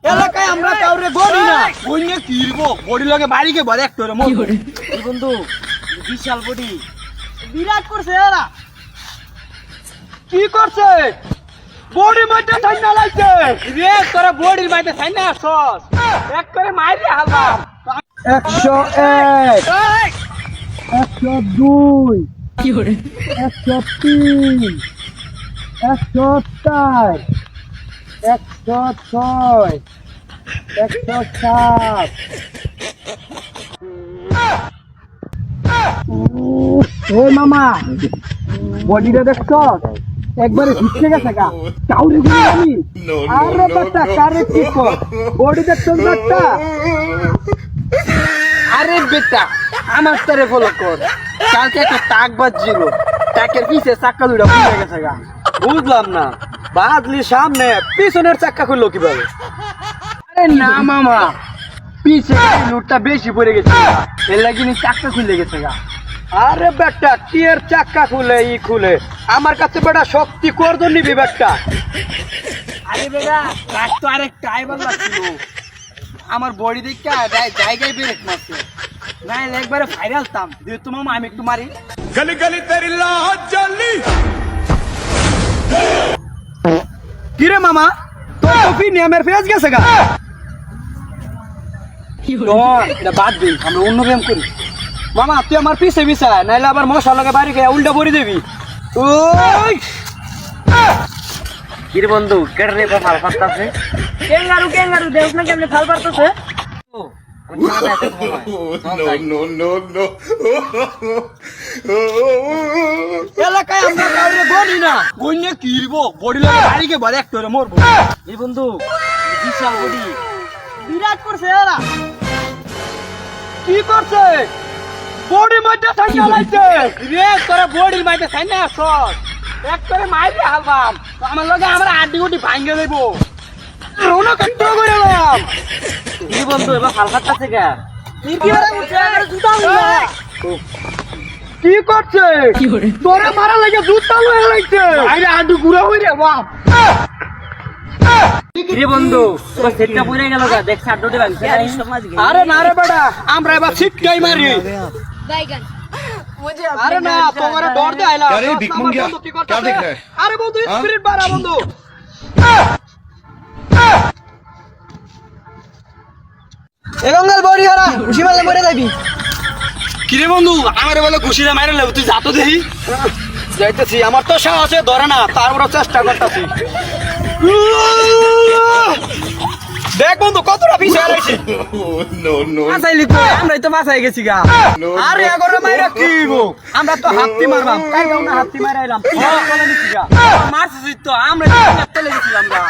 এলাকায় আমরা কাউরে গড়ি না কইনে কিরবো বডি লগে বাড়িকে বড় একটা রে মোর বন্ধু বিশাল বডি বিরাট করছে এরা কি করছে বডি মধ্যে ঠান্ডা লাগছে রে তোরা বডির মধ্যে ঠান্ডা আসছস এক করে মাইরে হালবা 101 102 কি করে 103 104 106 107 ওই মামা বডিটা দেখছো একবারে ভিজে গেছে গা কাউরে গুলি আমি আরে বাচ্চা কারে কি কর বডি দেখছো একটা আরে বেটা আমার তারে ফলো কর কালকে একটা টাক বাজছিল টাকের পিছে চাক্কা দুইটা খুলে গেছে গা বুঝলাম না বাদলি সামনে পিছনের চাক্কা খুললো কিভাবে আরে না মামা পিছে লুটটা বেশি পড়ে গেছে এর লাগি চাক্কা খুলে গেছে গা আরে বেটা কি এর চাক্কা খুলে ই খুলে আমার কাছে বেটা শক্তি করতো নিবি বেটা আরে বেটা ট্রাক তো আরেক ড্রাইভার লাগছিল আমার বডি দেখে জায়গায় ব্রেক মারছে না একবারে ভাইরাল তাম দিয়ে তো মামা আমি একটু মারি गली गली तेरी लाज जली কিরে মামা তোর কফি নেমের ফেস গেছে গা এটা বাদ দিই আমরা অন্য ব্যায়াম করি মামা তুই আমার পিছে পিছা নাইলে আবার মশা লগে বাড়ি গিয়ে উল্টা ভরে দিবি ওই কিরে বন্ধু কেটে রে ফাল পারতাছে কেঙ্গারু দেখ না কেমনে ফাল পারতাছে no no no এলাকায় আমরা কাউরে গড়ি না গইনে কিরবো বডি লাগে বাড়ি গিয়ে বড় একটা মরবো এই বন্ধু বিশাল বডি বিরাট করছে এরা কি করছে বডি মধ্যে ঠান্ডা লাগছে রে তোরা বডির মধ্যে ঠান্ডা আসছস এক করে মাইরে হালবাম তো আমার লগে আমরা আড্ডি গুটি ভাঙ্গে দেবো রোনা কন্ট্রোল করে এলাম কি বন্ধু এবার ফাল পারতাছে কে কি করছে তোরে মারা লাগে জুতা লয়ে লাগছে আরে আড্ডি গুড়া হই রে বাপ কিরে বন্ধু তোর সেটটা পড়ে গেল গা দেখ সাড্ডোটি ভাঙছে আরে না রে বেটা আমরা এবার ছিটকাই মারি अरे ना तुम्हारा डर दे आइला अरे भिख मंगिया क्या देख रहा है अरे बंधु स्पिरिट बारा बंधु ए गंगल बड़ी हरा खुशी मारले मरे যাবি কিরে বন্ধু আমারে বলে খুশিতে মাইরে লে তুই যা তো দেখি যাইতেছি আমার তো সাহস আছে ধরে না তারপর চেষ্টা করতেছি দেখ বন্ধু কতটা পিছে আইছি no no মাসাইলি কই আমরাই তো মাসাই গেছি গা আরে আগরে মাইরা কিবো আমরা তো হাতটি মারবাম কাই গাও না হাতটি মারাইলাম চলে নিছি গা মারছিস তো আমরা চলে গেছিলাম গা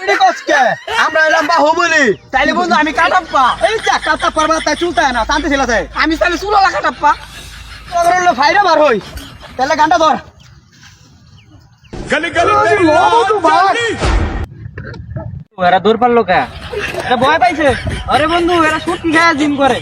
এডি কসকে আমরা এলাম বাহুবলি তাইলে বন্ধু আমি কাটাপ্পা এই যা কাটা পারবা তাই চুলতা না শান্তি ছিলাছে আমি তাইলে চুললা কাটাপ্পা ওগরলো ফাইরা মার হই তাইলে গানটা ধর गली गली तेरी लाज जली এরা দৌড় পারলো কে এটা ভয় পাইছে আরে বন্ধু এরা সত্যি খায় জিম করে